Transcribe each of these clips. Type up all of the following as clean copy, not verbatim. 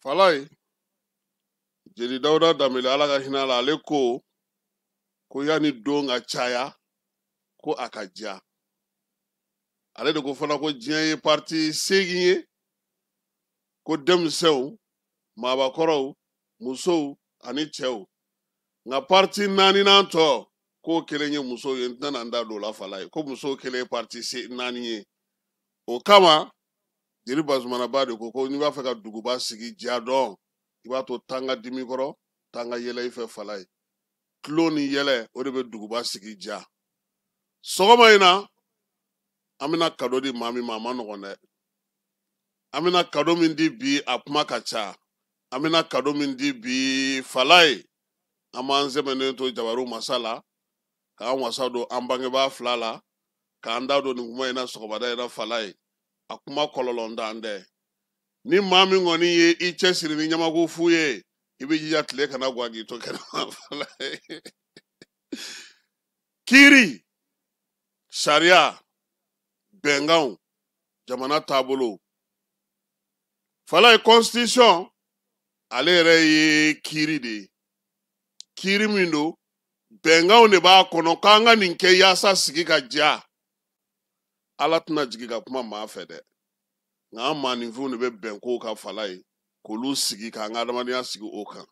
falai jeli Dawuda Damele Ala ka hinɛ la ale ko yani don ka caya ko a ka diya ale de ko fana ko diɲɛ ye parti 8 ye ko denmisɛnw maabakɔrɔw musow ani cɛw nka parti 4nan tɔ ko kelen ye musow ye n tɛna n da don o la falai ko musow kelen ye parti 4 ye o kama jeli Bazumana Ba de ko n'i b'a fɛ ka duguba sigi diya dɔn i b'a to tanga dimi kɔrɔ tanga yɛlɛ i fɛ falai tulo ni yɛlɛ o de bɛ duguba sigi diya sɔgɔma in na an bɛna kado di maa min ma a ma nɔgɔn dɛ an bɛna kado min di bi a kuma ka ca an bɛna kado min di bi falai an b'an sɛmɛnen to Jabaru masa la k'an wasa don an bangebaa 2 la k'an da don nin kuma in na sɔgɔmada in na falai a kuma kɔlɔlɔ t'an dɛ ni maa min kɔni ye i cɛsiri ni ɲamaku fu ye i bɛ jija tile kana gan k'i to kɛnɛma falai kiiri sariya bɛnkanw jamana taabolo falai constitution ale yɛrɛ ye kiiri de ye kiiri min don bɛnkanw de b'a kɔnɔ k'an ka nin kɛ yaasa sigi ka diya Ala tɛna jigin ka kuma maa fɛ dɛ nka an maaninfinw de bɛ bɛn kow ka falai k'olu sigi k'an ka adamadenya sigi o kan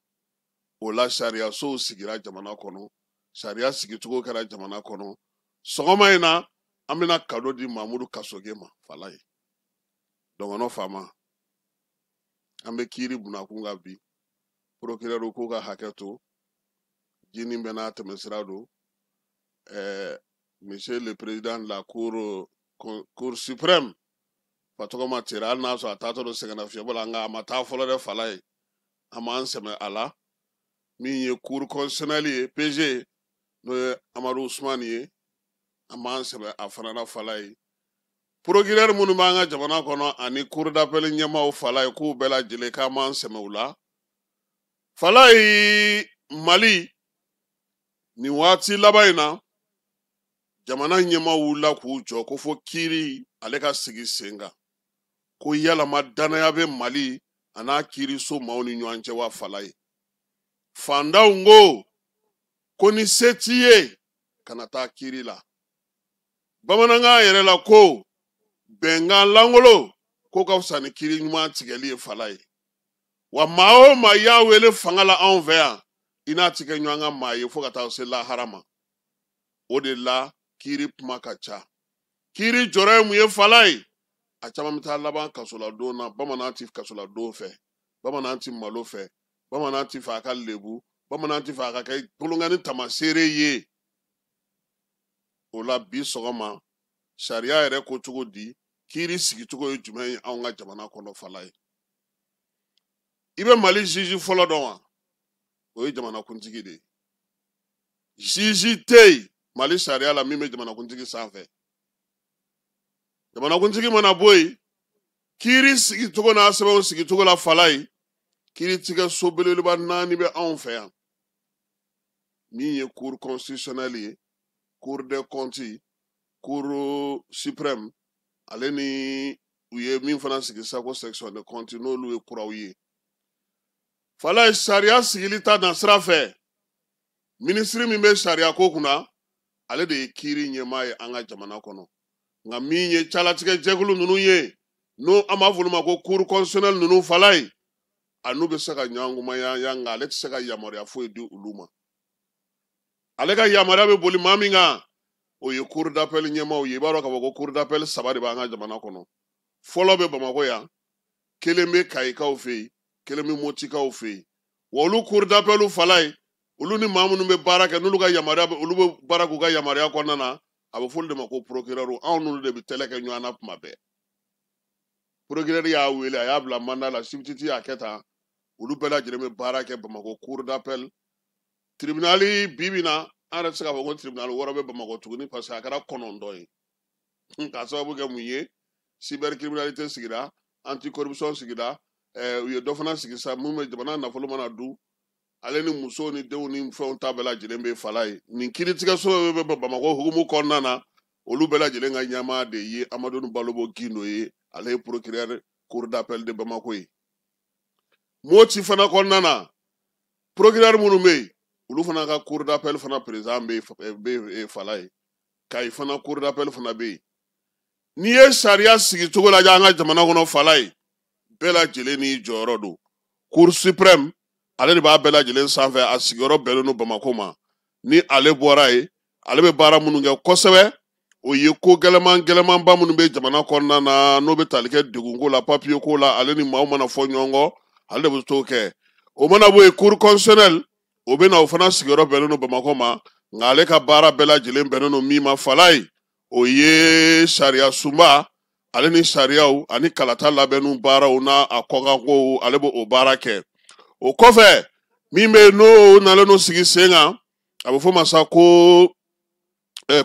o la sariyasow sigira jamana kɔnɔ sariya sigicogo kɛra jamana kɔnɔ sɔgɔma in na an bɛna kado di Mamudu Kasoge ma falai dɔngɔnɔ faama an bɛ kiiri bunakun kan bi procureur ko ka hakɛ to jini bɛ n'a tɛmɛsira don monsieur le président de la cour suprême fatɔgɔma tera hali n'a sɔrɔ a taatɔ don sɛgɛnnafiɲɛbɔ la nka a ma taa fɔlɔ dɛ falai an b'an sɛmɛ a la min ye cour constitutionnelle ye PG n'o ye Amadu Usumani ye an b'an sɛmɛ a fana na falai procureur minnu b'an ka jamana kɔnɔ ani cour d'appel ɲɛmaaw falai k'u bɛɛ lajɛlen k'an b'an sɛmɛ u la falai Mali nin waati laban in na jamana ɲɛmaaw wulila k'u jɔ ko fo kiiri ale ka sigi sen kan ko yalama danaya bɛ Mali a n'a kiiriso maaw ni ɲɔgɔn cɛ wa falai fandaw ko ni se t'i ye kana taa kiiri la bamanankan yɛrɛ la ko bɛnkan langolo ko ka fisa ni kiiri ɲuman tigɛli ye falai wa maa o maa y'a wele fanga la anw fɛ yan i n'a tigɛ ɲɔgɔn ka maa ye fo ka taa se lahara ma o de la kiiri kuma ka ca kiiri jɔrɔ ye mun ye falai a caman bɛ taa laban kasoladon na bamanan ti kasoladon fɛ bamanan ti malo fɛ bamanan ti fɛ a ka lebu bamanan ti fɛ a ka kɛ tulonkani tamaseere ye o la bi sɔgɔma sariya yɛrɛ ko cogo di kiiri sigicogo ye jumɛn ye anw ka jamana kɔnɔ falai i bɛ Mali juge fɔlɔ dɔn wa o ye jamanakuntigi de ye juge tɛ yen Mali sariya la min bɛ jamanakuntigi sanfɛ jamanakuntigi mana bɔ yen kiiri sigicogo n'a sɛbɛnw sigicogo la falai kiiritigɛ so belebeleba 4 bɛ anw fɛ yan min ye cour constitutionnelle ye cour des comptes cour suprême ale ni u ye min fana sigi sa ko section de comptes n'olu ye kuraw ye falai sariya sigili ta na sira fɛ ministre min bɛ sariya ko kunna ale de ye kiiri ɲɛmaa ye an ka jamana kɔnɔ nka min ye calatigɛ jɛkulu ninnu ye n'o an b'a fɔ olu ma ko cour constitutionnelle ninnu falai a n'u bɛ se ka ɲɔgɔnkumaya nka ale tɛ se ka yamaruya foyi di olu ma ale ka yamaruya bɛ boli maa min kan o ye cour d'appel ɲɛmaaw ye i b'a dɔn k'a fɔ ko cour d'appel 3 de b'an ka jamana kɔnɔ fɔlɔ bɛ Bamakɔ yan kelen bɛ Kayikaw fɛ yen kelen bɛ Motikaw fɛ yen wa olu cour d'appel falai olu ni maa minnu bɛ baara kɛ n'olu ka yamaruya olu bɛ baara k'u ka yamaruya kɔnɔna na a bɛ fɔ olu de ma ko procureur anw n'olu de bɛ tɛlɛ kɛ ɲɔgɔn na tuma bɛɛ procureur y'a wele a y'a bila mandat la substitut y'a kɛ tan olu bɛɛ lajɛlen bɛ baara kɛ Bamakɔ cour d'appel tribunali bi bi na an yɛrɛ tɛ se k'a fɔ ko tribunal wɔɔrɔ bɛ Bamakɔ tuguni parce que a kɛra 9 ye k'a sababu kɛ mun ye cybercriminalité sigira anticorruption sigira u ye dɔ fana sigi sa mun bɛ jamana nafolo mana dun ale ni muso ni denw ni fɛnw ta bɛɛ lajɛlen bɛ falai nin kiiritigɛso bɛ Bamakɔ hukumu kɔnɔna na olu bɛɛ lajɛlen ka ɲɛmaa de ye Amadu Balobo Gindo ye ale ye procureur cour d'appel de Bamako ye moti fana kɔnɔna na procureur minnu bɛ yen olu fana ka cour d'appel fana président bɛ fala ye kayi fana cour d'appel fana bɛ yen n'i ye sariya sigi cogo lajɛ an ka jamana kɔnɔ fala ye bɛɛ lajɛlen n'i jɔyɔrɔ don cour suprême ale de b'a bɛɛ lajɛlen sanfɛ a sigiyɔrɔ bɛnnen don Bamako ma ni ale bɔra yen ale bɛ baara minnu kɛ kosɛbɛ o ye ko gɛlɛmanba minnu bɛ jamana kɔnɔna na n'o bɛ tali kɛ degunko la papier ko la ale ni maaw mana fɔ ɲɔgɔn kɔ ale de bɛ t'o kɛ o mana bɔ yen cour constitutionnelle o bɛ na o fana sigiyɔrɔ bɛnnen don Bamako ma nka ale ka baara bɛɛ lajɛlen bɛnnen don min ma fala ye o ye sariya sunba ale ni sariyaw ani kalata labɛnniw baaraw n'a kɔkankow ale bɛ o baara kɛ o kɔfɛ min bɛ yen n'o nalen no sigi sen kan a bɛ fɔ ma sa ko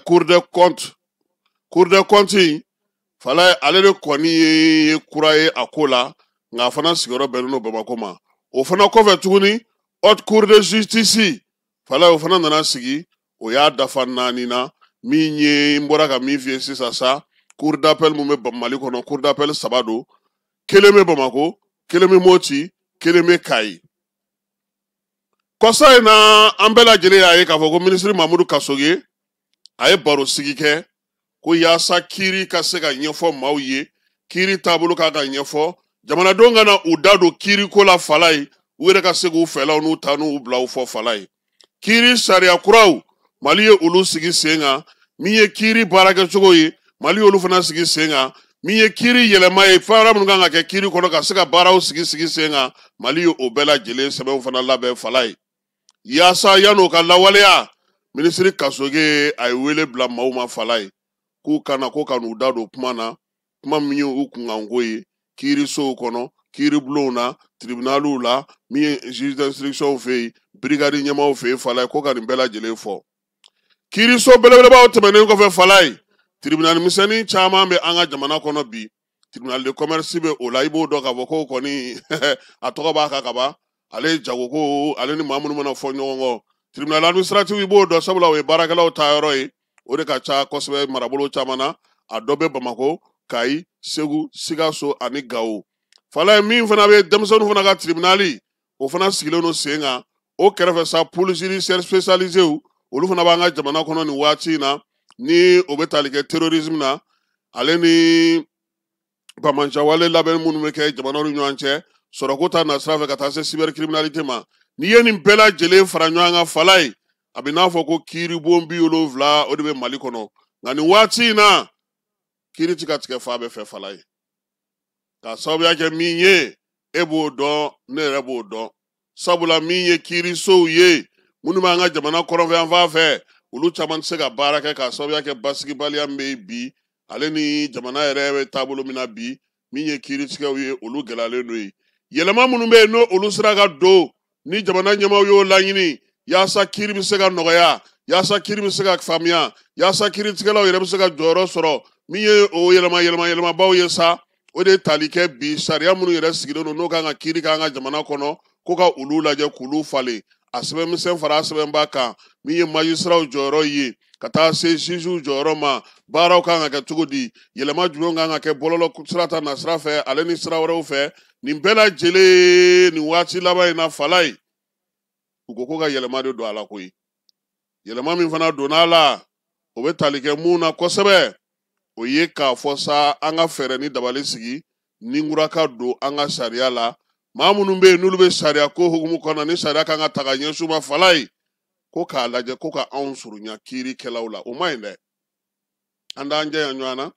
cour des comptes fala ale de kɔni ye kura ye a ko la nka a fana sigiyɔrɔ bɛnnen don Bamako ma o fana kɔfɛ tuguni haute cour de justice fala o fana nana sigi o y'a dafa 4 na min ye n bɔra ka min f'i ye sisan sa cour d'appel mun bɛ Mali kɔnɔ cour d'appel 3 don kelen bɛ Bamako kelen bɛ Moti kelen bɛ Kayi kɔsa in na an bɛɛ lajɛlen y'a ye k'a fɔ ko ministre Mamudu Kasoge a ye baro sigi kɛ ko yaasa kiiri ka se ka ɲɛfɔ maaw ye kiiri taabolo k'a ka ɲɛfɔ jamanadenw ka na u da don kiiri ko la fala ye u yɛrɛ ka se k'u fɛlaw n'u ta n'u bila u fɔ fala ye kiiri sariya kuraw Mali ye olu sigi sen kan min ye kiiri baarakɛcogo ye Mali y'olu fana sigi sen kan min ye kiiri yɛlɛma ye fɛn wɛrɛ minnu kan ka kɛ kiiri kɔnɔ ka se ka baaraw sigi sen kan Mali ye o bɛɛ lajɛlen sɛbɛnw fana labɛn fala ye yaasa yan'o ka lawaleya ministre Kasoge a ye wele bila maaw ma fala ye k'u kana ko ka n'u da don kuma na kuma min ye u kunkanko ye kiirisow kɔnɔ kiiribulonw na tribunaliw la min ye juge d'instruction fɛ yen brigade ɲɛmaaw fɛ yen fala ye ko ka nin bɛɛ lajɛlen fɔ kiiriso belebelebaw tɛmɛnen kɔfɛ fala ye tribunal misɛnnin caman bɛ an ka jamana kɔnɔ bi tribunal de commerce bɛ o la i b'o dɔn k'a fɔ ko kɔni a tɔgɔ b'a kan ka ban ale ye jagoko ale ni maa minnu mana fɔ ɲɔgɔn kɔ tribunal administratif i b'o dɔn sabula o ye baarakɛlaw ta yɔrɔ ye o de ka ca kosɛbɛ marabolo caman na a dɔ bɛ Bamako Kayi Segu Sikaso ani Gawo fala ye min fana bɛ denmisɛnninw fana ka tribunali o fana sigilen don sen kan o kɛrɛfɛ sa police judiciaire spécialisé olu fana b'an ka jamana kɔnɔ nin waati in na ni o bɛ tali kɛ terrorisme na ale ni bamanjawale labɛn minnu bɛ kɛ jamanaw ni ɲɔgɔn cɛ sɔrɔko ta na sira fɛ ka taa se cybercriminalité ma n'i ye nin bɛɛ lajɛlen fara ɲɔgɔn kan fala ye a bɛ n'a fɔ ko kiiribon 70 o de bɛ Mali kɔnɔ nka nin waati in na kiiri tɛ ka tigɛ fa bɛɛ fɛ fala ye k'a sababuya kɛ min ye e b'o dɔn ne yɛrɛ b'o dɔn sabula min ye kiirisow ye minnu b'an ka jamana kɔrɔnfɛ yan fan fɛ olu caman tɛ se ka baara kɛ k'a sababuya kɛ basigibaliya min bɛ yen bi ale ni jamana yɛrɛ bɛ taabolo min na bi min ye kiiritigɛw ye olu gɛlɛyalen don yen yɛlɛma minnu bɛ yen n'o olu sera ka don ni jamana ɲɛmaaw y'o laɲini yaasa kiiri bɛ se ka nɔgɔya yaasa kiiri bɛ se ka faamuya yaasa kiiritigɛlaw yɛrɛ bɛ se ka jɔyɔrɔ sɔrɔ min ye o yɛlɛmabaw ye sa o de ye tali kɛ bi sariya minnu yɛrɛ sigilen don n'o kan ka kiiri k'an ka jamana kɔnɔ ko ka olu lajɛ k'olu falen a sɛbɛnmisɛn fara a sɛbɛnba kan min ye majisiraw jɔyɔrɔ ye ka taa se jugew jɔyɔrɔ ma baaraw kan ka kɛ cogo di yɛlɛma jumɛnw kan ka kɛ bɔlɔlɔ sira ta na sira fɛ ale ni sira wɛrɛw fɛ nin bɛɛ lajɛlen nin waati laban in na fala ye u ko ko ka yɛlɛma de don a la koyi yɛlɛma min fana donna a la o bɛ tali kɛ mun na kosɛbɛ o ye k'a fɔ sa an ka fɛɛrɛ ni dabali sigi ninkura ka don an ka sariya la maa minnu bɛ yen n'olu bɛ sariya ko hukumu kɔnɔ ni sariya kan ka ta ka ɲɛsin ma fala ye ko k'a lajɛ ko ka anw surunya kiirikɛlaw la o ma ɲi dɛ an t'an jɛya ɲɔgɔn na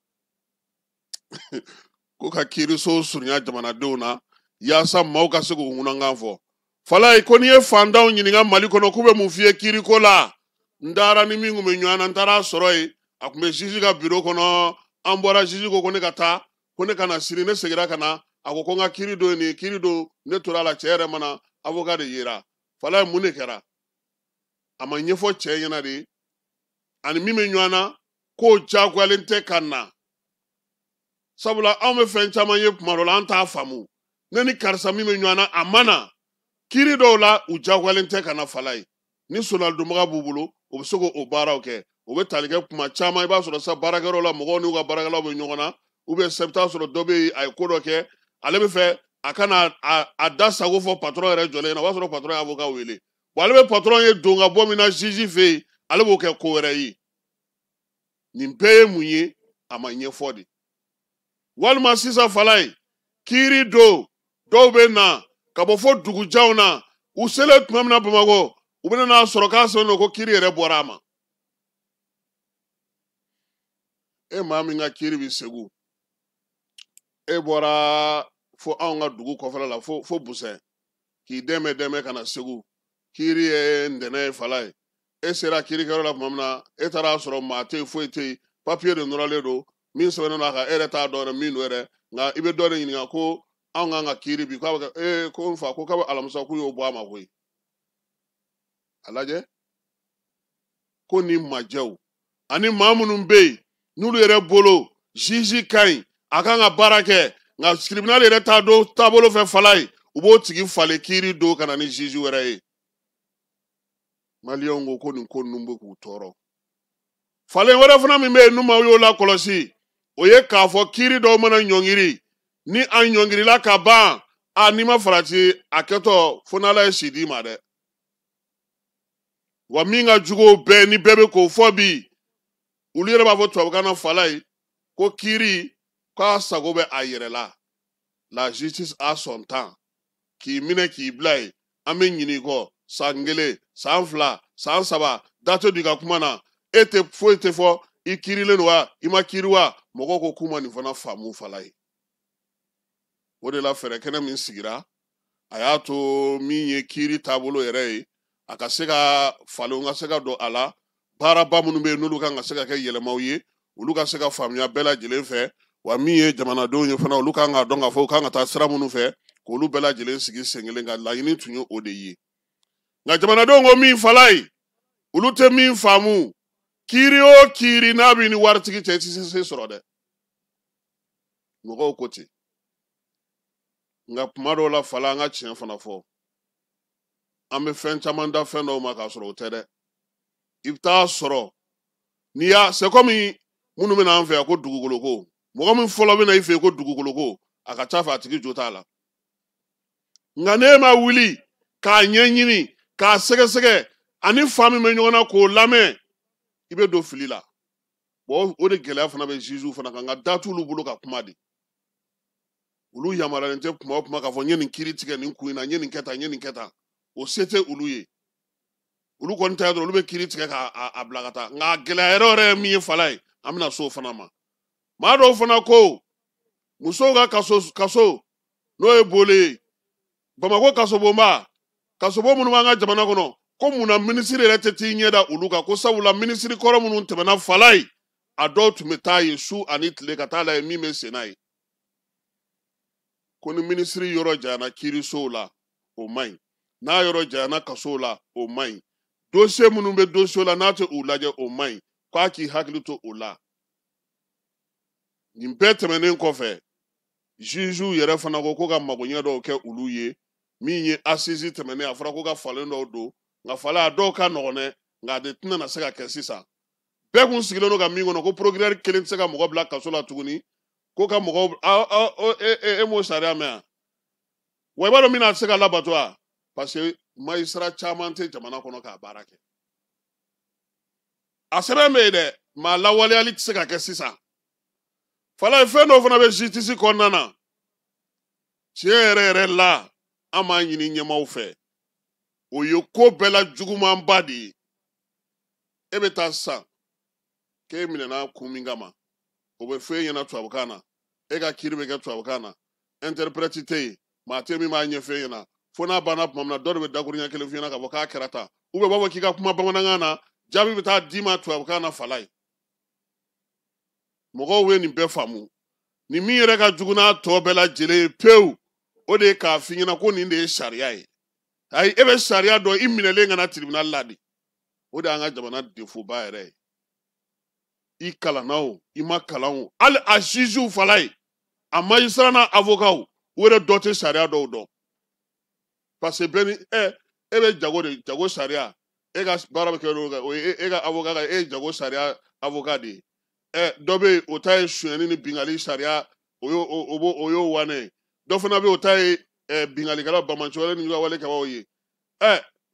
ko ka kiiriso surunya jamanadenw na yaasa maaw ka se k'u ŋunankan fɔ fala ye ko n'i ye fantanw ɲininka Mali kɔnɔ k'u bɛ mun f'i ye kiiriko la n taara ni min tun bɛ ɲɔgɔn na n taara a sɔrɔ yen a tun bɛ juge ka bureau kɔnɔ an bɔra juge ko ne ka taa ko ne ka na sini ne seginna ka na a ko n ka kiiri don nin kiiri don ne tora a la cɛ yɛrɛ mana avocat de yera fala ye mun de kɛra a ma ɲɛfɔ cɛ ɲɛna de ani min bɛ ɲɔgɔn na k'o diyagoyalen tɛ ka na sabula anw bɛ fɛn caman ye tuma dɔ la an t'a faamu ne ni karisa min bɛ ɲɔgɔn na a ma na kiiri dɔw la u diyagoyalen tɛ ka na fala ye ni sonalidonbaga b'u bolo u bɛ se k'o baaraw kɛ o bɛ tali kɛ kuma caman i b'a sɔrɔ sa baarakɛyɔrɔ la mɔgɔw n'u ka baarakɛlaw bɛ ɲɔgɔn na sɛ bɛ taa sɔrɔ dɔ bɛ yen a ye ko dɔ kɛ ale bɛ fɛ a kana a da sago fɔ patron yɛrɛ jɔlen na o b'a sɔrɔ patron ye avocat wele bon ale bɛ patron ye don ka bɔ min na juge fɛ yen ale b'o kɛ ko wɛrɛ ye nin bɛɛ ye mun ye a ma ɲɛfɔ de walima sisan falaye kiiri don dɔw bɛ na ka bɔ fɔ dugujanw na u selen tuma min na Bamakɔ u bɛ n'a sɔrɔ k'a sɔrɔ ko kiiri yɛrɛ bɔra a ma e maa min ka kiiri bɛ Segu e bɔra fo anw ka dugu kɔfɛla la fo Busɛn k'i dɛmɛ ka na Segu kiiri ye ntɛnɛn ye falaye e sera kiirikɛyɔrɔ la tuma min na e taara sɔrɔ maa tɛ yen foyi tɛ yen papiye de nɔrɔlen don min sɛbɛnnen don a kan e yɛrɛ t'a dɔn yɛrɛ min don yɛrɛ nka i bɛ dɔ de ɲininka ko anw kan ka kiiri bi k'a bɛ kɛ ko n fa ko k'a bɛ alamisa k'u y'o bɔ a ma koyi a lajɛ ko ni majɛw ani maa minnu bɛ yen n'olu yɛrɛ bolo juge ka ɲi a kan ka baara kɛ nka tribunal yɛrɛ t'a don taabolo fɛ falaye u b'o tigi falen kiiri don ka na ni juge wɛrɛ ye maliyɛnw ko nin ko ninnu bɛ k'u tɔɔrɔ falen wɛrɛ fana min bɛ yen n'u ma y'o la kɔlɔsi o ye k'a fɔ kiiri dɔw mana ɲɔngiri ni a ɲɔngirila ka ban n'i ma farati a kɛtɔ fo n'Ala ye si d'i ma dɛ wa min ka jugu bɛɛ ni bɛɛ bɛ k'o fɔ bi olu yɛrɛ b'a fɔ tubabukan na falaye ko kiiri k'a sago bɛ a yɛrɛ la justice a son temps k'i minɛ k'i bila yen an bɛ ɲinɛ i kɔ san 1 san 2 san 3 date di ka kuma na e tɛ foyi tɛ fɔ i kiirilen don wa i ma kiiri wa mɔgɔw ko k'u ma nin fana faamu falaye o de la fɛɛrɛ kɛnɛ min sigira a y'a to min ye kiiri taabolo yɛrɛ ye a ka se ka falenw ka se ka don a la baaraba minnu bɛ yen n'olu kan ka se ka kɛ yɛlɛmaw ye olu ka se ka faamuya bɛɛ lajɛlen fɛ wa min ye jamanadenw ye fana olu kan ka dɔn k'a fɔ u kan ka taa sira minnu fɛ k'olu bɛɛ lajɛlen sigi sen kelen kan laɲini tun ye o de ye nka jamanadenw ko min falaye olu tɛ min faamu kiiri o kiiri n'a bɛ ni waritigi cɛ i tɛ se sɔrɔ dɛ mɔgɔw ko ten nka kuma dɔw la fala an ka tiɲɛ fana fɔ an bɛ fɛn caman da fɛn dɔw ma k'a sɔrɔ o tɛ dɛ i bɛ taa sɔrɔ n'i y'a c'est comme minnu bɛ na an fɛ yan ko dugukolo ko mɔgɔ min fɔlɔ bɛ na i fɛ yen ko dugukolo ko a ka ca fɛ a tigi jo t'a la nka n'e ma wuli k'a ɲɛɲini k'a sɛgɛsɛgɛ ani fa min bɛ ɲɔgɔn na k'o lamɛn i bɛ don fili la o de gɛlɛya fana bɛ juge fana kan nka da t'olu bolo ka kuma de olu yamaruyalen tɛ kuma o kuma k'a fɔ n ye nin kiiri tigɛ nin kun in na n ye nin kɛ tan n ye nin kɛ tan o se tɛ olu ye olu kɔni ta ye dɔrɔn olu bɛ kiiri tigɛ k'a bila ka taa nka gɛlɛya yɛrɛ ye min ye falaye an bɛna so fana ma maa dɔw fana ko musow ka kaso n'o ye bole ye Bamakɔ kasobonba kasobo minnu b'an ka jamana kɔnɔ ko munna minisiri yɛrɛ tɛ t'i ɲɛ da olu kan ko sabula minisiri kɔrɔ minnu tɛmɛna falaye a dɔw tun bɛ taa yen su ani tile ka taa lajɛ min bɛ sen n'a ye ko ni minisiri yɔrɔ janyana kiirisow la o man ɲi n'a yɔrɔ janyana kasow la o man ɲi dossier minnu bɛ dossier la n'a tɛ u lajɛ o man ɲi k'a k'i hakili to o la nin bɛɛ tɛmɛnen kɔfɛ juge yɛrɛ fana ko ka magoɲɛ dɔw kɛ olu ye min ye assise tɛmɛnen a fɔra ko ka falen dɔw don nka falen a dɔw ka nɔgɔn dɛ nka a de tɛna na se ka kɛ sisan bɛɛ kun sigilen don ka min kɔnɔ ko procureur kelen tɛ se ka mɔgɔ bila kaso la tuguni ko ka mɔgɔw e m'o sariya mɛn yan wa i b'a dɔn min na a tɛ se ka labato wa parce que magistrat caman tɛ jamana kɔnɔ k'a baara kɛ a sɛbɛn bɛ yen dɛ maa lawaleyali tɛ se ka kɛ sisan falaye fɛn dɔw fana bɛ justice kɔnɔna na tiɲɛ yɛrɛ yɛrɛ la an b'a ɲini ɲɛmaaw fɛ o ye ko bɛɛ la jugumanba de ye e bɛ taa sisan k'e minɛna kun min kama o bɛ fɔ e ɲɛna tubabukan na e ka kiiri bɛ kɛ tubabukan na interprète tɛ yen maa tɛ min b'a ɲɛfɔ e ɲɛna fo n'a banna tuma min na dɔ de bɛ dakuruɲɛ kelen f'i ɲɛna k'a fɔ k'a kɛra tan u b'a fɔ k'i ka kuma bamanankan na jaabi bɛ taa d'i ma tubabukan na falaye mɔgɔw ye nin bɛɛ faamu ni min yɛrɛ ka jugu n'a tɔ bɛɛ lajɛlen ye pewu o de ye k'a f'i ɲɛna ko nin de ye sariya ye ayi e bɛ sariya dɔn i minɛlen ka na tribunal la de o de y'an ka jamana defoba yɛrɛ ye i kalanna o i ma kalan o hali a jugew falaye a magistrat n'a avocat o yɛrɛ dɔ tɛ sariya dɔw dɔn parce que bɛɛ ni e bɛ jago sariya e ka baara bɛ kɛ n'o kɛ o ye e ka avocat ka e ye jago sariya avocat de ye dɔ bɛ yen o ta ye sonyɛni ni bingali sariya o y'o wane dɔ fana bɛ o ta ye bingalikɛla bamanci wɛrɛ ni ka wale kɛbaw ye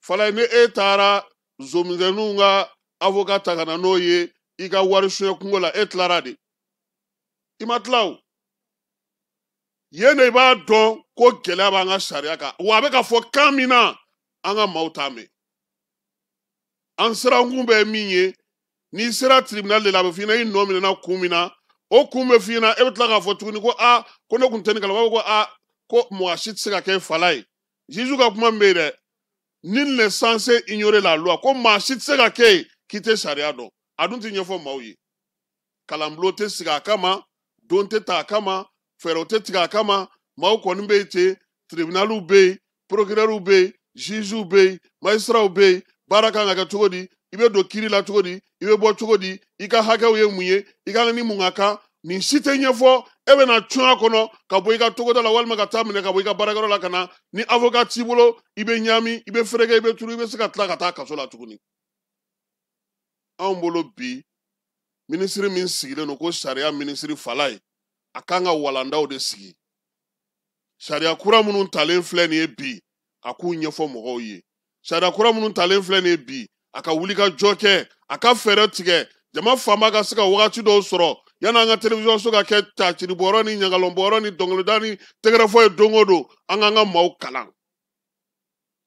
fala ni e taara zomisɛnninw ka avocat ta ka na n'o ye i ka wari suɲɛ kungo la e tilara de i ma tila o yen de i b'a dɔn ko gɛlɛya b'an ka sariya kan wa a bɛ ka fɔ kan min na an ka maaw t'a mɛn an sirankun bɛ min ye n'i sera tribunal de la a bɛ f'i ɲɛna i nɔ minɛna kun min na o kun bɛ f'i ɲɛna e bɛ tila k'a fɔ tuguni ko ko ne kun tɛ nin kalama ko ko mɔgɔ si tɛ se ka kɛ fala ye juge ka kuma min bɛ yen dɛ nul n'est censé ignorer la loi ko maa si tɛ se ka kɛ yen k'i tɛ sariya dɔn a dun tɛ ɲɛfɔ maaw ye kalanbulon tɛ sigi a kama don tɛ ta a kama fɛɛrɛw tɛ tigɛ a kama maaw kɔni bɛ yen ten tribunaliw bɛ yen procureur bɛ yen jugew bɛ yen magistrats bɛ yen baara kan ka kɛ cogo di i bɛ don kiiri la cogo di i bɛ bɔ cogo di i ka hakɛw ye mun ye i ka kan ni mun ka kan nin si tɛ ɲɛfɔ e bɛ na cun a kɔnɔ ka bɔ i ka togoda la walima ka taa minɛ ka bɔ i ka baarakɛyɔrɔ la ka na ni avocat t'i bolo i bɛ ɲami i bɛ fereke i bɛ turu i bɛ se ka tila ka taa kaso la tuguni anw bolo bi minisiri min sigilen don ko sariya minisiri fala ye a kan ka walandaw de sigi sariya kura minnu talen filɛ nin ye bi a k'u ɲɛfɔ mɔgɔw ye sariya kura minnu talen filɛ nin ye bi a ka wuli ka jɔ kɛ a ka fɛɛrɛ tigɛ jama faama ka se ka wagati dɔw sɔrɔ yanni an ka television so ka kɛ taciribɔyɔrɔ ni ɲagalonbɔyɔrɔ ni dɔnkilida ni tɛgɛrɛfɔ ye don o don an k'an ka maaw kalan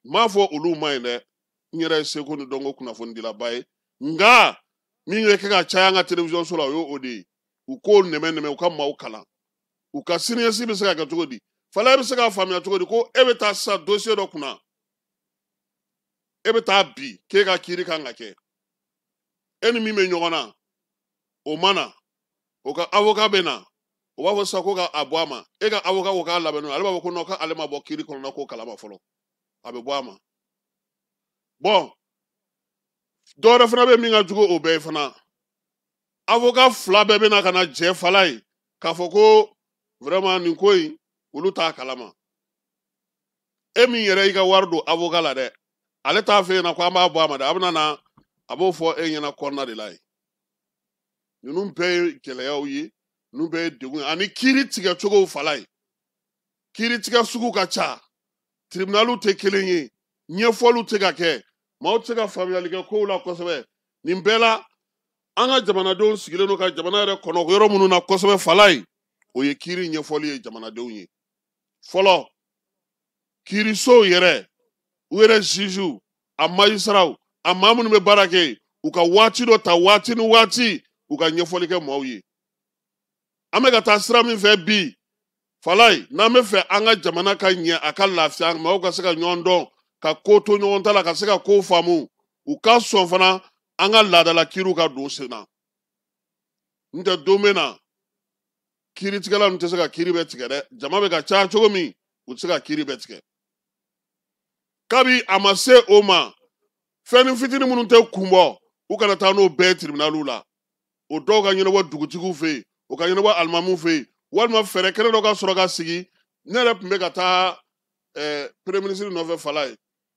n m'a fɔ olu ma ɲi dɛ n yɛrɛ ye seko ni dɔnko kunnafonidilaba ye nka min bɛ kɛ ka caya an ka television so la o y'o de ye u k'o nɛmɛ u ka maaw kalan u ka siniɲɛsigi bɛ se ka kɛ cogo di fala bɛ se k'a faamuya cogo di ko e bɛ taa sisan dossier dɔ kunna e bɛ taa bi k'e ka kiiri kan ka kɛ e ni min bɛ ɲɔgɔn na o ma na o ka avocat bɛ na o b'a fɔ sisan ko ka a bɔ a ma e ka avocat ko k'a labɛnnen don ale b'a fɔ ko non k'ale ma bɔ kiiri kɔnɔna k'o kalama fɔlɔ a bɛ bɔ a ma bon dɔwɛrɛ fana bɛ min ka jugu o bɛɛ ye fana avocat fila bɛɛ bɛ na ka na jɛ fala ye k'a fɔ ko vraiment nin ko in olu t'a kalama e min yɛrɛ y'i ka wari don avocat la dɛ ale t'a fɛ yen na ko an b'a bɔ a ma dɛ a bɛ na a b'o fɔ e ɲɛna kɔnɔna de la ye ninnu bɛɛ ye gɛlɛyaw ye ninnu bɛɛ ye degun ye ani kiiri tigɛ cogow fala ye kiiri tigɛ sugu ka ca tribunaliw tɛ kelen ye ɲɛfɔliw tɛ ka kɛ maaw tɛ se ka faamuyali kɛ kow la kosɛbɛ nin bɛɛ la an ka jamanadenw sigilen don ka jamana yɛrɛ kɔnɔ yɔrɔ minnu na kosɛbɛ fala ye o ye kiiri ɲɛfɔli ye jamanadenw ye fɔlɔ kiirisow yɛrɛ u yɛrɛ jugew a magistrats a maa minnu bɛ baara kɛ u ka waati dɔ ta waati ni waati u ka ɲɛfɔli kɛ maaw ye an bɛ ka taa sira min fɛ bi fala ye n'an bɛ fɛ an ka jamana ka ɲɛ a ka lafiya maaw ka se ka ɲɔgɔn dɔn ka ko to ɲɔgɔn ta la ka se ka kow faamu u ka sɔn fana an ka laadala kiiriw ka don sen na n tɛ don bɛ na kiiritigɛla ninnu tɛ se ka kiiri bɛɛ tigɛ dɛ jama bɛ ka caya cogo min u tɛ se ka kiiri bɛɛ tigɛ kabi a ma se o ma fɛnnin fitinin minnu tɛ kun bɔ u kana taa n'o bɛɛ ye tribunaliw la o dɔw ka ɲɛnabɔ dugutigiw fɛ yen o ka ɲɛnabɔ alimamiw fɛ yen walima fɛɛrɛ kɛnɛ dɔ ka sɔrɔ ka sigi ne yɛrɛ tun bɛ ka taa premier ministre nɔfɛ fala ye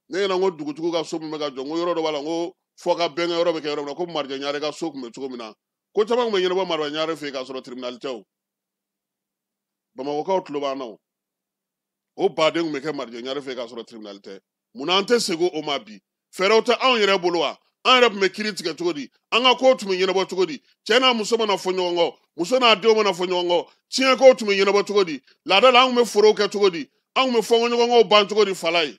ne ɲɛna ko dugutigiw ka so min bɛ ka jɔ n ko yɔrɔ dɔ b'a la n ko fɔ ka bɛnkɛ yɔrɔ bɛ kɛ yɔrɔ min na ko Marijɛ Ɲare ka so tun bɛ cogo min na ko caman tun bɛ ɲɛnabɔ Marijɛ Ɲare fɛ yen k'a sɔrɔ tribunal tɛ o Bamakɔkaw tulo b'an na o baden tun bɛ kɛ Marijɛ Ɲare fɛ yen k'a sɔrɔ tribunal tɛ munna an tɛ segin o ma bi fɛɛrɛw tɛ anw yɛrɛ bolo wa an yɛrɛ tun bɛ kiiri tigɛ cogo di an ka kow tun bɛ ɲɛnabɔ cogo di cɛ n'a muso mana fɔ ɲɔgɔn kɔ muso n'a denw mana fɔ ɲɔgɔn kɔ tiɲɛkow tun bɛ ɲɛnabɔ cogo di laada la an tun bɛ forow kɛ cogo di an tun bɛ fɔɲɔgɔnkɔw ban cogo di fala ye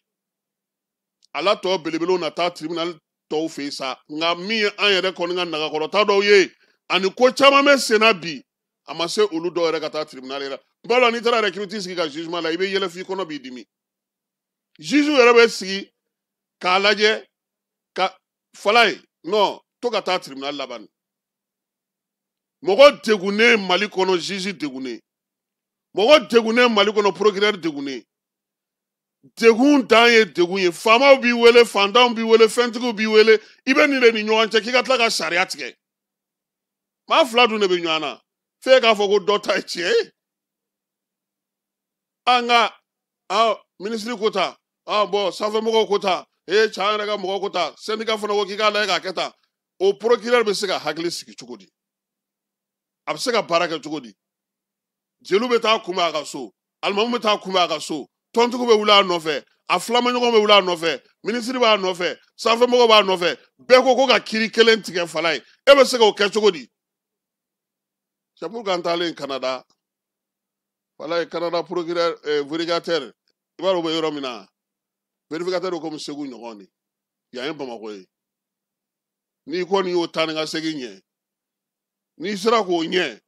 ala tɔ belebelew na taa tribunal tɔw fɛ yen sa nka min ye an yɛrɛ kɔni ka nagakɔrɔta dɔw ye ani ko caman bɛ sen na bi a ma se olu dɔw yɛrɛ ka taa tribunal yɛrɛ n b'a dɔn n'i taara yɛrɛ k'i bɛ t'i sigi ka jugement la i bɛ yɛlɛ f'i kɔnɔ b'i dimi jugew yɛrɛ bɛ sigi k'a lajɛ ka fala ye non to ka taa tribunal laban mɔgɔ degunnen Mali kɔnɔ juge degunnen mɔgɔ degunnen Mali kɔnɔ procureur degunnen degun dan ye degun ye faamaw b'i wele fantanw b'i wele fɛntigiw b'i wele i bɛ nin de ni ɲɔgɔn cɛ k'i ka tila ka sariya tigɛ maa fila dun de bɛ ɲɔgɔn na f'e k'a fɔ ko dɔ ta ye tiɲɛ ye an ka minisiri ko ta bon sanfɛmɔgɔw ko ta cɛ an yɛrɛ ka mɔgɔw ko ta syndicat fana ko k'i k'a lajɛ k'a kɛ tan o procureur bɛ se ka hakili sigi cogo di a bɛ se ka baara kɛ cogo di jeliw bɛ taa kunbɛn a ka so alimamu bɛ taa kunbɛ a ka so tɔntigiw bɛ wuli a nɔfɛ a filamaɲɔgɔn bɛ wuli a nɔfɛ minisiri b'a nɔfɛ sanfɛmɔgɔw b'a nɔfɛ bɛɛ ko ka kiiri kelen tigɛ Fala ye e bɛ se k'o kɛ cogo di c'est pour qu'an taalen Canada Fala ye Canada procureur vérificateur i b'a dɔn u bɛ yɔrɔ min na vérificateur komi Segu ɲɔgɔn de yan ye Bamakɔ ye n'i kɔni y'o taa ni ka segin ɲɛ n'i sera k'o ɲɛ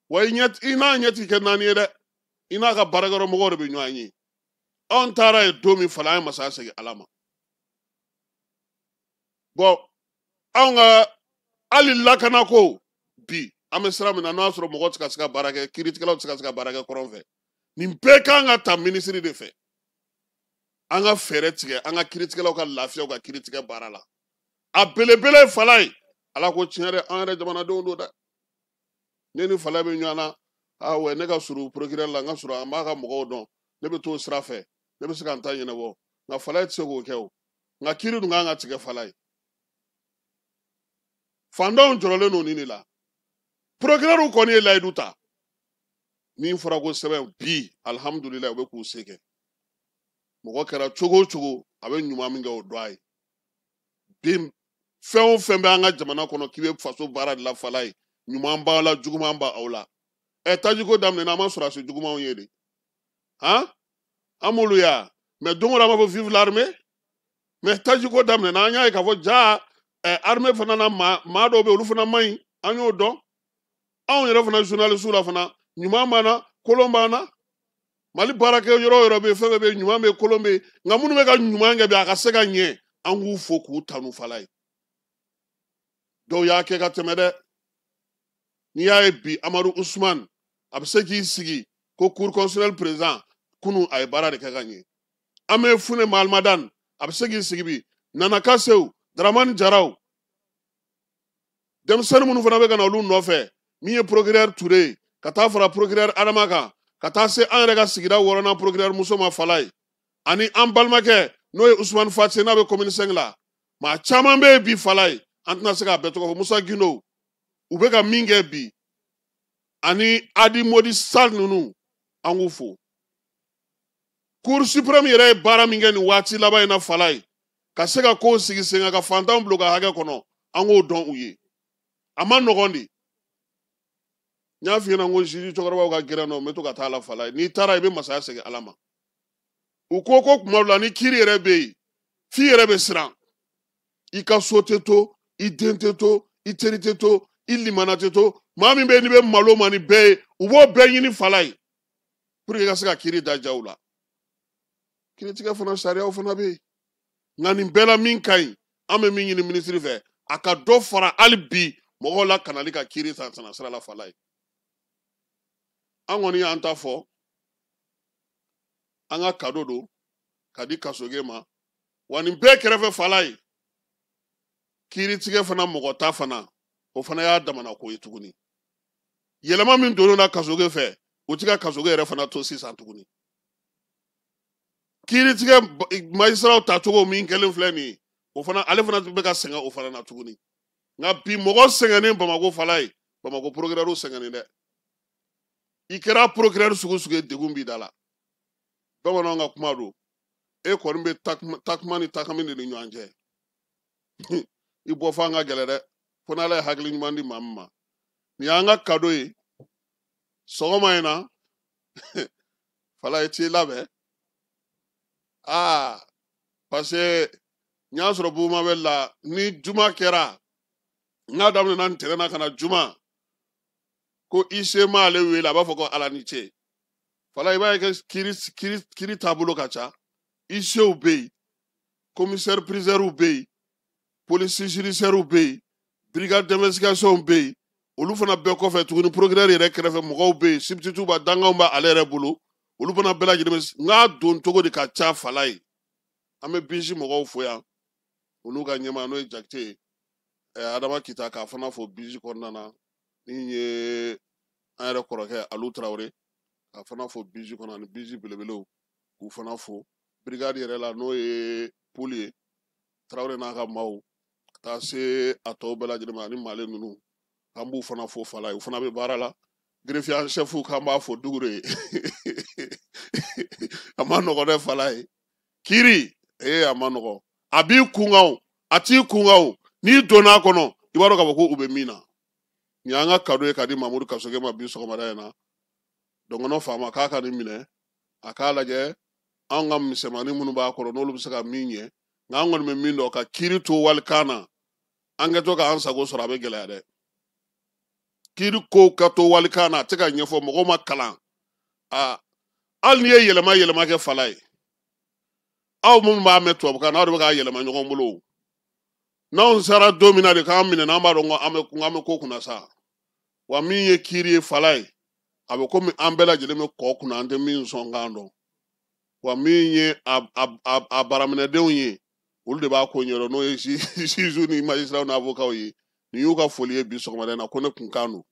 wa i n'a ɲɛ ti kɛ naani ye dɛ i n'a ka baarakɛyɔrɔ mɔgɔw de bɛ ɲɔgɔn ye anw taara ye don min Fala an ye masaya segin Ala ma bon anw ka hali lakana ko bi an bɛ sira min na n'o y'a sɔrɔ mɔgɔw tɛ ka se ka baara kɛ kiiritigɛlaw tɛ ka se ka baara kɛ kɔrɔn fɛ nin bɛɛ kan ka ta minisiri de fɛ an ka fɛɛrɛ tigɛ an ka kiiritigɛlaw ka lafiya ka kiiritigɛ baara la a belebele ye Fala ye Ala ko tiɲɛ yɛrɛ an yɛrɛ jamanadenw don dɛ ne ni Fala bɛ ɲɔgɔn na wa ne ka surun procureur la n ka surun an b'a ka mɔgɔw dɔn ne bɛ t'o sira fɛ ne bɛ se ka n ta ɲɛnabɔ nka Fala tɛ se k'o kɛ o nka kiiri dun kan ka tigɛ Fala ye fantanw jɔrɔlen don nin de la procureur kɔni ye layidu ta min fɔra ko sɛbɛn bi alihamudulilayi u bɛ k'u se kɛ mɔgɔ kɛra cogo o cogo a bɛ ɲuman min kɛ o dɔn a ye den fɛn o fɛn bɛ an ka jamana kɔnɔ k'i bɛ faso baara de la Fala ye ɲuman b'aw la juguman b'aw la tajiko daminɛna an ma sɔrɔdasi jugumanw ye de han an m'olu ya mais don o don an b'a fɔ vive l'armée mais tajiko daminɛna an y'a ye k'a fɔ ja armée fana na maa dɔw bɛ olu fana man ɲi an y'o dɔn anw yɛrɛ fana journaliste la fana ɲuman b'an na kolon b'an na Mali baarakɛ yɔrɔ o yɔrɔ bɛ yen fɛn fɛn bɛ yen ɲuman bɛ yen kolon bɛ yen nka minnu bɛ ka ɲuman kɛ bi a ka se ka ɲɛ an k'u fo k'u tanu Fala ye dɔw y'a kɛ ka tɛmɛ dɛ n'i y'a ye bi Amadu Usumani a bɛ se k'i sigi ko cour constitutionnel président kunun a ye baara de kɛ ka ɲɛ an bɛ Fune Mahamadani a bɛ se k'i sigi bi Nana Kasewu Daramani Jaraw denmisɛnnin minnu fana bɛ ka na olu nɔfɛ min ye procureur Ture ye ka taa fara procureur Adama kan ka taa se an yɛrɛ ka sigida 6nan procureur muso ma Fala ye ani an balimakɛ n'o ye Usumani Fati n'a bɛ commune 5 la maa caman bɛ yen bi Fala ye an tɛna se k'a bɛɛ tɔgɔ fɔ Musa Gindo u bɛ ka min kɛ bi ani Adi Modi Sall ninnu an k'u fo Cour suprême yɛrɛ ye baara min kɛ nin waati laban in na Fala ye ka se ka kow sigi sen kan ka fantanw bila u ka hakɛ kɔnɔ an k'o dɔn u ye a ma nɔgɔn de n y'a f'i ɲɛna n ko juge cɛkɔrɔbaw ka gɛrɛn nɔ n bɛ to ka taa la Fala ye n'i taara i bɛ masaya segin Ala ma u ko kuma dɔ la ni kiiri yɛrɛ bɛ yen f'i yɛrɛ bɛ siran i ka so tɛ to i den tɛ to i teri tɛ to i limana tɛ to maa min bɛ yen n'i bɛ malo ma ni bɛɛ ye u b'o bɛɛ ɲini Fala ye pour que i ka se ka kiiri da ja u la kiiritigɛ fana sariyaw fana bɛ yen nka nin bɛɛ la min ka ɲi an bɛ min ɲini minisiri fɛ a ka dɔ fara hali bi mɔgɔw la kanali ka kiiri ta tɛna sira la Fala ye an kɔni y'an ta fɔ an ka kado don ka di Kasoge ma wa nin bɛɛ kɛrɛfɛ Fala ye kiiritigɛ fana mɔgɔ ta fana o fana y'a damana ko ye tuguni yɛlɛma min donna Kasoge fɛ o ti ka Kasoge yɛrɛ fana to sisan tuguni kiiritigɛ magistrats tacogo min kɛlen filɛ nin ye o fana ale fana bɛ ka sɛgɛn o fana na tuguni nka bi mɔgɔ sɛgɛnnen Bamako Fala ye Bamako procureur sɛgɛnnen dɛ i kɛra procureur sugu sugu ye degun b'i da la bamananw ka kuma don e kɔni bɛ takuma ni takami de ni ɲɔgɔn cɛ i bɔ fɔ an ka gɛlɛ dɛ fo n'Ala ye hakili ɲuman di maa min ma nin y'an ka kado ye sɔgɔma in na Fala ye t'i labɛn parce que n y'a sɔrɔ Buma bɛ la ni juma kɛra n k'a daminɛna ntɛnɛn na ka na juma ko IC m'ale wele a b'a fɔ ko Ala ni ce Fala i b'a ye kiiri taabolo ka ca ICw bɛ yen commissaire priseurs bɛ yen police judiciaires bɛ yen brigade d'investigation bɛ yen olu fana bɛɛ kɔfɛ tuguni procureur yɛrɛ kɛrɛfɛ mɔgɔw bɛ yen substitut ba danganw bɛ ale yɛrɛ bolo olu fana bɛɛ lajɛlen bɛ n k'a don cogo de ka ca Fala ye an bɛ BJ mɔgɔw fo yan olu ka ɲɛmaa n'o ye Jakite ye Adama Kita k'a fana fo BJ kɔnɔna na min ye an yɛrɛ kɔrɔkɛ Alu Tarawele k'a fana fo BJ kɔnɔ ani BJ belebelew k'u fana fo brigade yɛrɛ la n'o ye Puli ye Tarawele n'a ka maaw ka taa se a tɔw bɛɛ lajɛlen ma ani Male ninnu an b'u fana fo Fala ye u fana bɛ baara la greffier en chef k'an b'a fo Dugure a ma nɔgɔ dɛ fala ye kiri a ma nɔgɔ a b'i kunga o a t'i kunga o n'i donna kɔnɔ i b'a dɔn k'a fɔ ko u bɛ min na nin y'an ka kado ye ka di Mamudu Kasoge ma bi sɔgɔmada in na dɔngɔnɔ faama k'a ka nin minɛ a k'a lajɛ an ka misɛnmanin minnu b'a kɔrɔ n'olu bɛ se ka min ɲɛ nka an kɔni bɛ min dɔn ka kiri to walikan na an kɛ to k'an sago sɔrɔ a bɛ gɛlɛya dɛ kiri ko ka to walikan na a tɛ ka ɲɛfɔ mɔgɔw ma kalan hali n'i ye yɛlɛma kɛ fala ye aw minnu b'a mɛn tubabukan na aw de bɛ k'a yɛlɛma ɲɔgɔn bolo n'anw sera don min na de k'an minɛ n'an b'a dɔn an bɛ ko kunna sa wa min ye kiri ye fala ye a bɛ komi an bɛɛ lajɛlen bɛ kɔ kunna an tɛ min sɔn k'an dɔn wa min ye a baraminɛdenw ye olu de b'a ko ɲɛdɔn n'o ye juges ni magistrats n'avocats ye nin y'u ka foli ye bi sɔgɔmada in na ko ne kun kan don